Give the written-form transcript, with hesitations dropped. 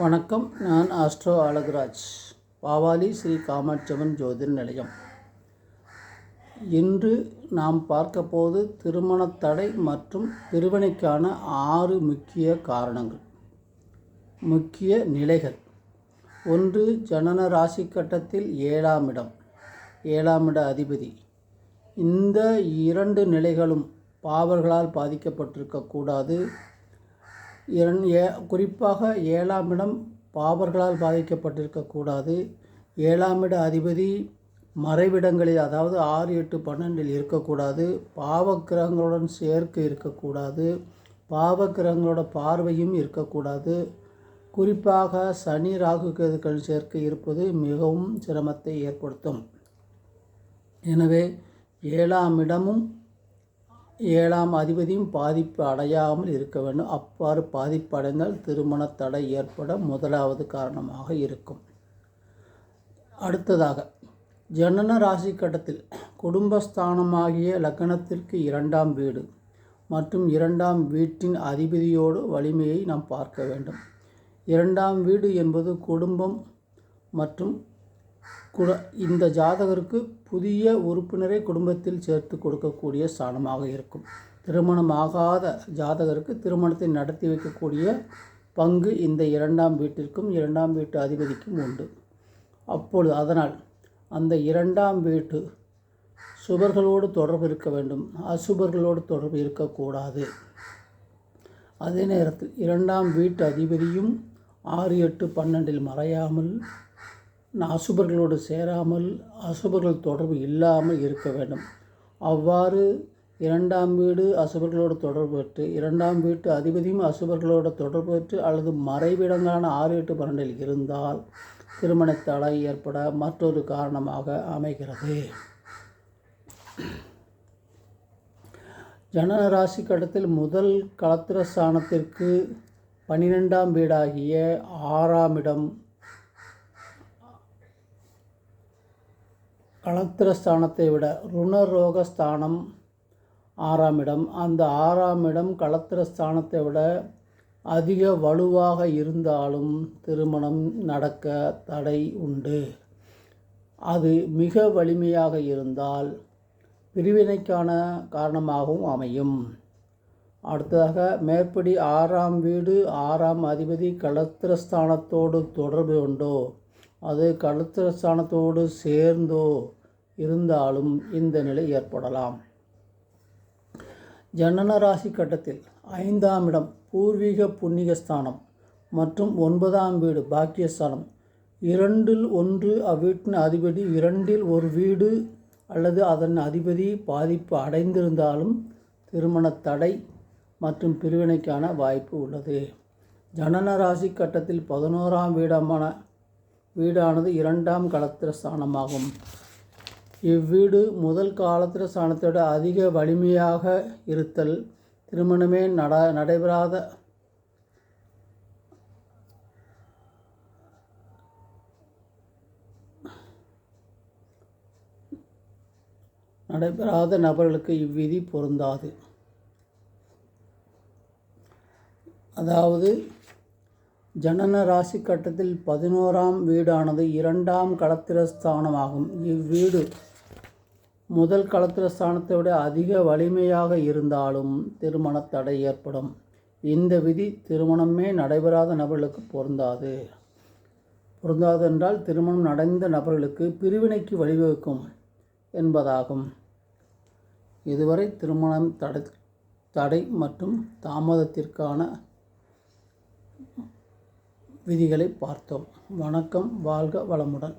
வணக்கம். நான் ஆஸ்ட்ரோ அழகுராஜ், பாவாலி ஸ்ரீ காமாட்சியம்மன் ஜோதிர் நிலையம். இன்று நாம் பார்க்க போது திருமணத் தடை மற்றும் பிரிவினைக்கான 6 முக்கிய காரணங்கள், முக்கிய நிலைகள். 1. ஜனன ராசி கட்டத்தில் 7ஆம் இடம், 7ஆம் இட அதிபதி. இந்த 2 நிலைகளும் பாவர்களால் பாதிக்கப்பட்டிருக்கக்கூடாது. குறிப்பாக 7ஆம் இடம் பாவர்களால் பாதிக்கப்பட்டிருக்கக்கூடாது. 7ஆம் இட அதிபதி மறைவிடங்களில், அதாவது 6, 8, 12 இருக்கக்கூடாது. பாவக்கிரகங்களுடன் சேர்க்கை இருக்கக்கூடாது. பாவக்கிரகங்களோட பார்வையும் இருக்கக்கூடாது. குறிப்பாக சனி, ராகு, கேதுக்கள் சேர்க்கை இருப்பது மிகவும் சிரமத்தை ஏற்படுத்தும். எனவே 7ஆம் இடமும் 7ஆம் அதிபதியும் பாதிப்பு அடையாமல் இருக்க வேண்டும். அவ்வாறு பாதிப்பு அடைந்தால் திருமண தடை ஏற்பட முதலாவது காரணமாக இருக்கும். அடுத்ததாக, ஜனன ராசி கட்டத்தில் குடும்பஸ்தானமாகிய லக்னத்திற்கு 2ஆம் வீடு மற்றும் 2ஆம் வீட்டின் அதிபதியோடு வலிமையை நாம் பார்க்க வேண்டும். 2ஆம் வீடு என்பது குடும்பம் மற்றும் இந்த ஜாதகருக்கு புதிய உறுப்பினரை குடும்பத்தில் சேர்த்து கொடுக்கக்கூடிய ஸ்தானமாக இருக்கும். திருமணமாகாத ஜாதகருக்கு திருமணத்தை நடத்தி வைக்கக்கூடிய பங்கு இந்த 2ஆம் வீட்டிற்கும் 2ஆம் வீட்டு அதிபதிக்கும் உண்டு. அப்பொழுது அதனால் அந்த 2ஆம் வீட்டு சுபர்களோடு தொடர்பு இருக்க வேண்டும், அசுபர்களோடு தொடர்பு இருக்கக்கூடாது. அதே நேரத்தில் 2ஆம் வீட்டு அதிபதியும் 6, 8, 12 மறையாமல், அசுபர்களோடு சேராமல், அசுபர்கள் தொடர்பு இல்லாமல் இருக்க வேண்டும். அவ்வாறு 2ஆம் வீடு அசுபர்களோடு தொடர்பு பெற்று, 2ஆம் வீட்டு அதிபதியும் அசுபர்களோடு தொடர்பு பெற்று அல்லது மறைவிடங்களான 6, 8, 12 இருந்தால் திருமண தடை ஏற்பட மற்றொரு காரணமாக அமைகிறது. ஜனன ராசி கட்டத்தில் முதல் களத்திர ஸ்தானத்திற்கு 12ஆம் வீடாகிய 6ஆம் இடம் களத்திரஸ்தானத்தை விட ருணரோகஸ்தானம் 6ஆம் இடம். அந்த 6ஆம் இடம் களத்திரஸ்தானத்தை விட அதிக வலுவாக இருந்தாலும் திருமணம் நடக்க தடை உண்டு. அது மிக வலிமையாக இருந்தால் பிரிவினைக்கான காரணமாகவும் அமையும். அடுத்ததாக, மேற்படி 6ஆம் வீடு 6ஆம் அதிபதி களத்திரஸ்தானத்தோடு தொடர்பு கொண்டோ அது களத்திரஸ்தானத்தோடு சேர்ந்தோ இருந்தாலும் இந்த நிலை ஏற்படலாம். ஜனன ராசி கட்டத்தில் 5ஆம் இடம் பூர்வீக புண்ணியஸ்தானம் மற்றும் 9ஆம் வீடு பாக்கியஸ்தானம், 2இல் 1 அவ்வீட்டின் அதிபதி 2இல் ஒரு வீடு அல்லது அதன் அதிபதி பாதிப்பு அடைந்திருந்தாலும் திருமண தடை மற்றும் பிரிவினைக்கான வாய்ப்பு உள்ளது. ஜனன ராசி கட்டத்தில் 11ஆம் வீடானது 2ஆம் களத்திர ஸ்தானமாகும். இவ்வீடு முதல் களத்திர ஸ்தானத்தை விட அதிக வலிமையாக இருத்தல் திருமணமே நடைபெறாத நபர்களுக்கு இவ்விதி பொருந்தாது. அதாவது, ஜனன ராசி கட்டத்தில் 11ஆம் வீடானது 2ஆம் களத்திரஸ்தானமாகும். இவ்வீடு முதல் களத்திரஸ்தானத்தை விட அதிக வலிமையாக இருந்தாலும் திருமண தடை ஏற்படும். இந்த விதி திருமணமே நடைபெறாத நபர்களுக்கு பொருந்தாது என்றால் திருமணம் நடந்த நபர்களுக்கு பிரிவினைக்கு வழிவகுக்கும் என்பதாகும். இதுவரை திருமணம் தடை மற்றும் தாமதத்திற்கான விதிகளை பார்த்தோம். வணக்கம். வாழ்க வளமுடன்.